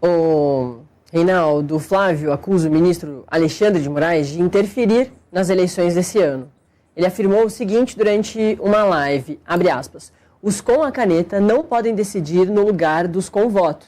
O Reinaldo, Flávio acusa o ministro Alexandre de Moraes de interferir nas eleições desse ano. Ele afirmou o seguinte durante uma live, abre aspas, os com a caneta não podem decidir no lugar dos com voto.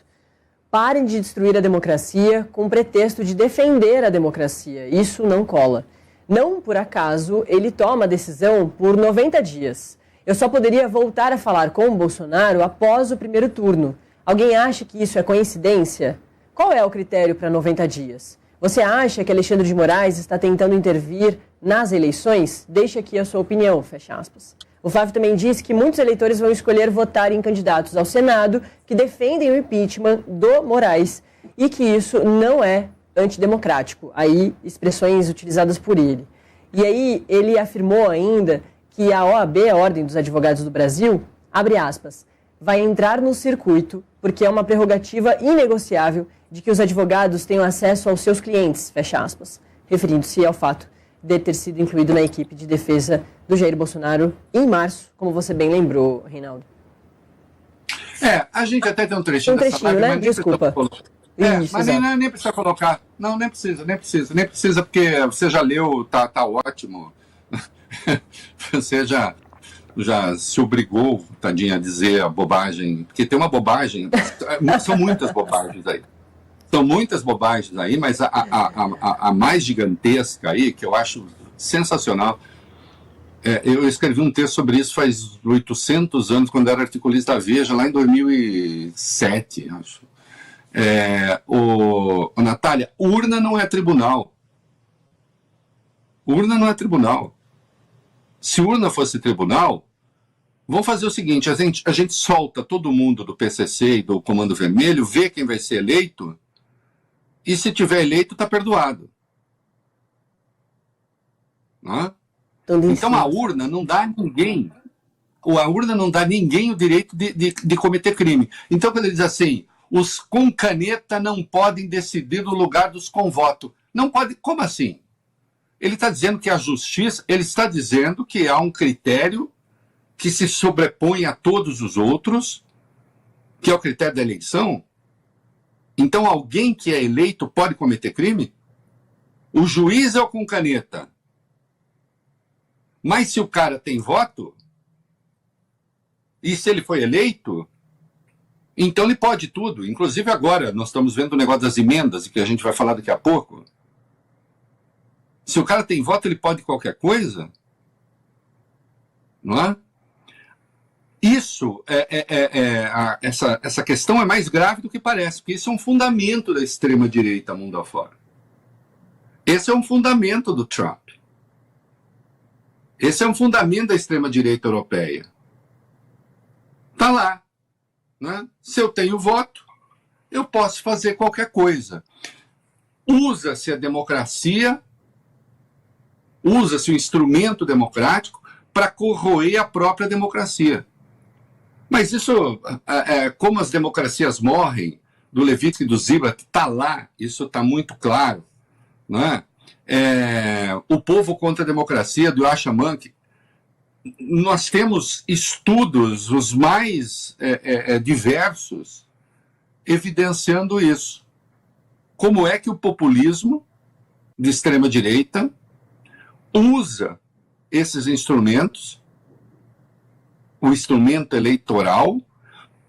Parem de destruir a democracia com pretexto de defender a democracia. Isso não cola. Não por acaso ele toma a decisão por 90 dias. Eu só poderia voltar a falar com o Bolsonaro após o primeiro turno. Alguém acha que isso é coincidência? Qual é o critério para 90 dias? Você acha que Alexandre de Moraes está tentando intervir nas eleições? Deixe aqui a sua opinião, fecha aspas. O Flávio também disse que muitos eleitores vão escolher votar em candidatos ao Senado que defendem o impeachment do Moraes e que isso não é antidemocrático. Aí, expressões utilizadas por ele. E aí, ele afirmou ainda que a OAB, a Ordem dos Advogados do Brasil, abre aspas, vai entrar no circuito porque é uma prerrogativa inegociável de que os advogados tenham acesso aos seus clientes, fecha aspas, referindo-se ao fato de ter sido incluído na equipe de defesa do Jair Bolsonaro em março, como você bem lembrou, Reinaldo. A gente até tem um trechinho dessa live, né? mas Desculpa. Mas nem precisa colocar. Não, nem precisa, porque você já leu, tá ótimo. Você já se obrigou, tadinha, a dizer a bobagem, porque tem uma bobagem, são muitas bobagens aí. São muitas bobagens aí, mas a mais gigantesca aí, que eu acho sensacional, eu escrevi um texto sobre isso faz 800 anos, quando era articulista da Veja, lá em 2007, acho. Natália, urna não é tribunal. Urna não é tribunal. Se urna fosse tribunal, vamos fazer o seguinte, a gente solta todo mundo do PCC e do Comando Vermelho, vê quem vai ser eleito, e se tiver eleito, está perdoado. Não é? Então a urna não dá a ninguém, o direito de cometer crime. Então quando ele diz assim, os com caneta não podem decidir no lugar dos com voto. Não pode, como assim? Ele está dizendo que a justiça, ele está dizendo que há um critério que se sobrepõe a todos os outros, que é o critério da eleição. Então alguém que é eleito pode cometer crime? O juiz é o com caneta. Mas se o cara tem voto, e se ele foi eleito, então ele pode tudo. Inclusive agora, nós estamos vendo o negócio das emendas, que a gente vai falar daqui a pouco. Se o cara tem voto, ele pode qualquer coisa? Não é? Isso, essa questão é mais grave do que parece, porque isso é um fundamento da extrema-direita mundo afora. Esse é um fundamento do Trump. Esse é um fundamento da extrema-direita europeia. Está lá. Né? Se eu tenho voto, eu posso fazer qualquer coisa. Usa-se a democracia, usa-se o instrumento democrático para corroer a própria democracia. Mas isso, como as democracias morrem, do Levitsky e do Ziblatt, está lá, isso está muito claro. Né? O Povo contra a Democracia, do Yasha Monkey, nós temos estudos, os mais diversos, evidenciando isso. Como é que o populismo de extrema-direita usa esses instrumentos, o instrumento eleitoral,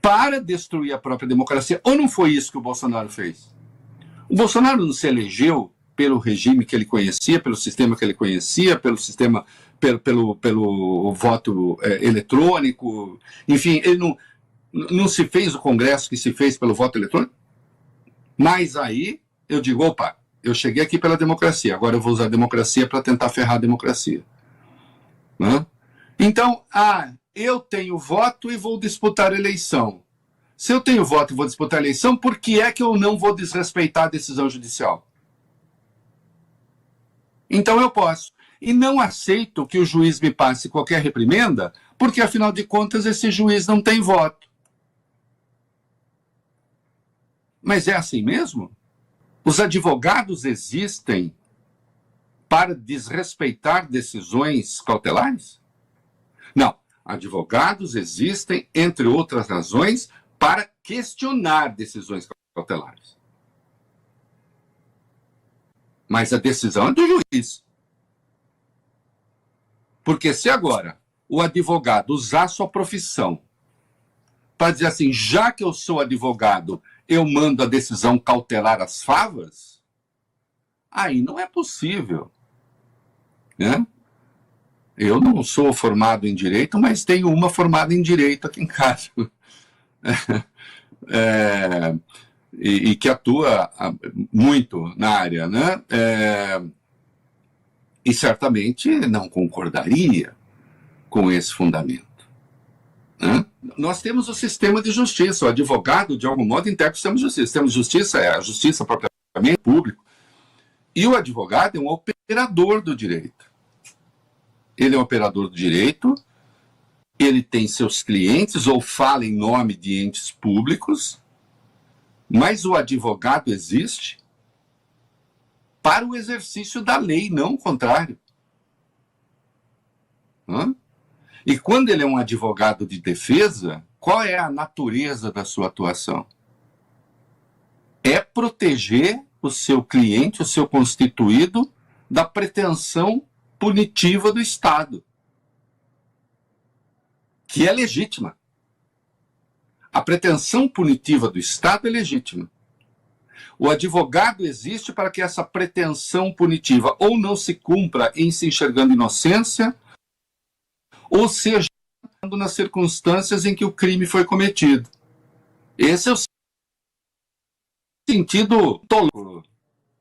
para destruir a própria democracia. Ou não foi isso que o Bolsonaro fez? O Bolsonaro não se elegeu pelo regime que ele conhecia, pelo sistema que ele conhecia, pelo sistema, pelo voto eletrônico, enfim, ele não se fez o Congresso que se fez pelo voto eletrônico. Mas aí eu digo, opa, eu cheguei aqui pela democracia, agora eu vou usar a democracia para tentar ferrar a democracia. Né? Então, eu tenho voto e vou disputar a eleição. Se eu tenho voto e vou disputar a eleição, por que é que eu não vou desrespeitar a decisão judicial? Então eu posso. E não aceito que o juiz me passe qualquer reprimenda, porque, afinal de contas, esse juiz não tem voto. Mas é assim mesmo? Os advogados existem para desrespeitar decisões cautelares? Não. Advogados existem, entre outras razões, para questionar decisões cautelares. cautelares. Mas a decisão é do juiz. Porque se agora o advogado usar sua profissão para dizer assim, já que eu sou advogado, eu mando a decisão cautelar às favas, aí não é possível, né? Eu não sou formado em direito, mas tenho uma formada em direito aqui em casa. E que atua muito na área, né? E certamente não concordaria com esse fundamento, né? Nós temos o sistema de justiça, o advogado, de algum modo, integra o sistema de justiça. O sistema de justiça é a justiça propriamente público, e o advogado é um operador do direito. Ele é um operador do direito, ele tem seus clientes ou fala em nome de entes públicos, mas o advogado existe para o exercício da lei, não o contrário. E quando ele é um advogado de defesa, qual é a natureza da sua atuação? É proteger o seu cliente, o seu constituído, da pretensão punitiva do Estado, que é legítima. A pretensão punitiva do Estado é legítima. O advogado existe para que essa pretensão punitiva ou não se cumpra em se enxergando inocência, ou seja, nas circunstâncias em que o crime foi cometido. Esse é o sentido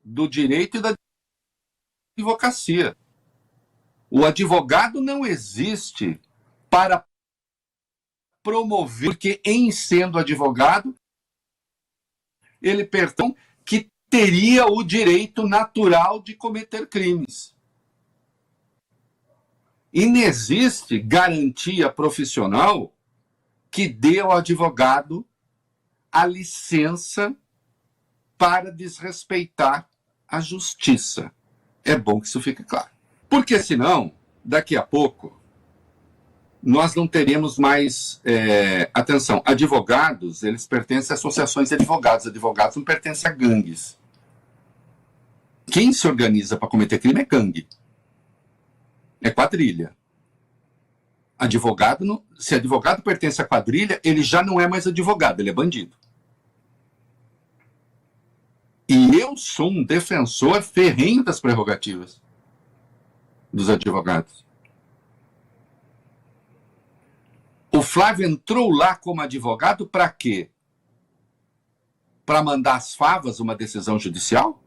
do direito e da advocacia. O advogado não existe para promover, porque em sendo advogado, ele pertence que teria o direito natural de cometer crimes. E não existe garantia profissional que dê ao advogado a licença para desrespeitar a justiça. É bom que isso fique claro. Porque senão, daqui a pouco, nós não teremos mais... atenção, advogados, eles pertencem a associações de advogados. Advogados não pertencem a gangues. Quem se organiza para cometer crime é gangue. É quadrilha. Advogado, se advogado pertence à quadrilha, ele já não é mais advogado, ele é bandido. E eu sou um defensor ferrenho das prerrogativas dos advogados. O Flávio entrou lá como advogado para quê? Para mandar às favas uma decisão judicial?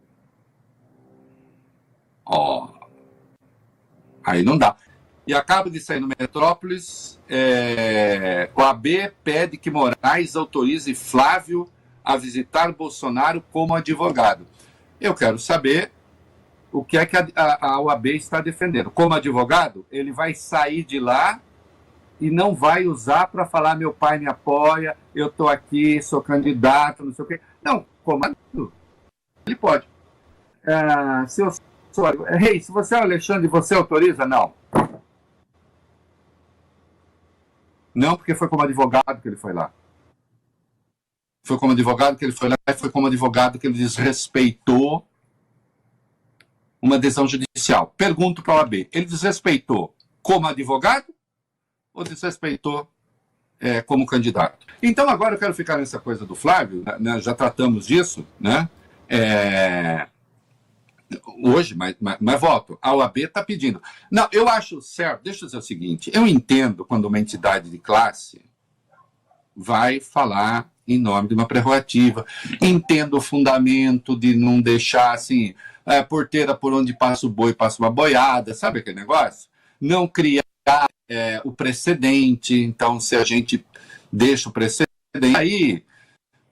Aí não dá. E acaba de sair no Metrópolis, o AB pede que Moraes autorize Flávio a visitar Bolsonaro como advogado. Eu quero saber o que é que a OAB está defendendo. Como advogado, ele vai sair de lá e não vai usar para falar meu pai me apoia, eu estou aqui, sou candidato, não sei o quê. Não, como advogado, ele pode. Se você é o Alexandre, você autoriza? Não. Não, porque foi como advogado que ele foi lá. Foi como advogado que ele foi lá e foi como advogado que ele desrespeitou uma decisão judicial. Pergunto para a OAB, ele desrespeitou como advogado ou desrespeitou como candidato? Então agora eu quero ficar nessa coisa do Flávio, né? Já tratamos disso, né? Hoje, mas volto, a OAB está pedindo. Não, eu acho certo, deixa eu dizer o seguinte, eu entendo quando uma entidade de classe vai falar em nome de uma prerrogativa, entendo o fundamento de não deixar, assim, porteira por onde passa o boi, passa uma boiada, sabe aquele negócio? Não criar o precedente, então se a gente deixa o precedente, aí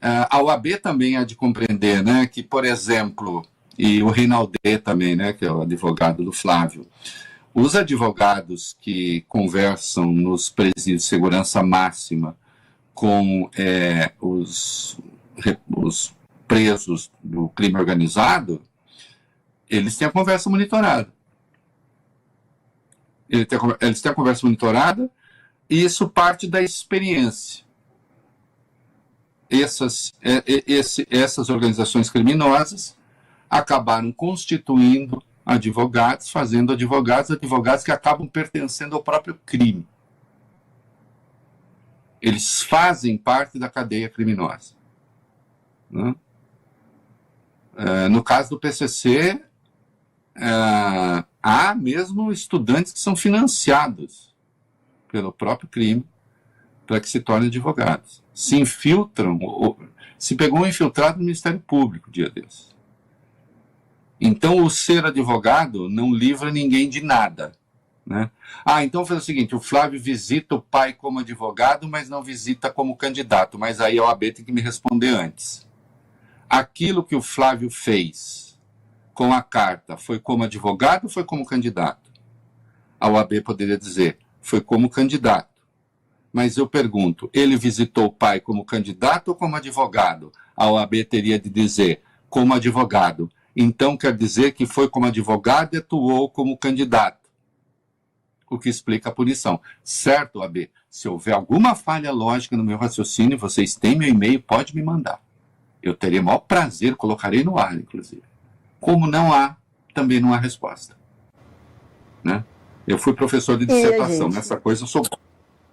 a OAB também há de compreender, né, que, por exemplo... E o Reinaldê também, né, que é o advogado do Flávio. Os advogados que conversam nos presídios de segurança máxima com os presos do crime organizado, eles têm a conversa monitorada. Eles têm a conversa monitorada e isso parte da experiência. essas organizações criminosas acabaram constituindo advogados, fazendo advogados que acabam pertencendo ao próprio crime. Eles fazem parte da cadeia criminosa. Né? No caso do PCC, há mesmo estudantes que são financiados pelo próprio crime para que se tornem advogados. Se infiltram, se pegou um infiltrado no Ministério Público dia desses. Então, o ser advogado não livra ninguém de nada. Né? Então faz o seguinte, o Flávio visita o pai como advogado, mas não visita como candidato, mas aí a OAB tem que me responder antes. Aquilo que o Flávio fez com a carta foi como advogado ou foi como candidato? A OAB poderia dizer, foi como candidato. Mas eu pergunto, ele visitou o pai como candidato ou como advogado? A OAB teria de dizer, como advogado. Então quer dizer que foi como advogado e atuou como candidato. O que explica a punição. Certo, OAB? Se houver alguma falha lógica no meu raciocínio, vocês têm meu e-mail, pode me mandar. Eu teria o maior prazer, colocarei no ar, inclusive. Como não há, também não há resposta. Né? Eu fui professor de dissertação, nessa coisa eu sou bom.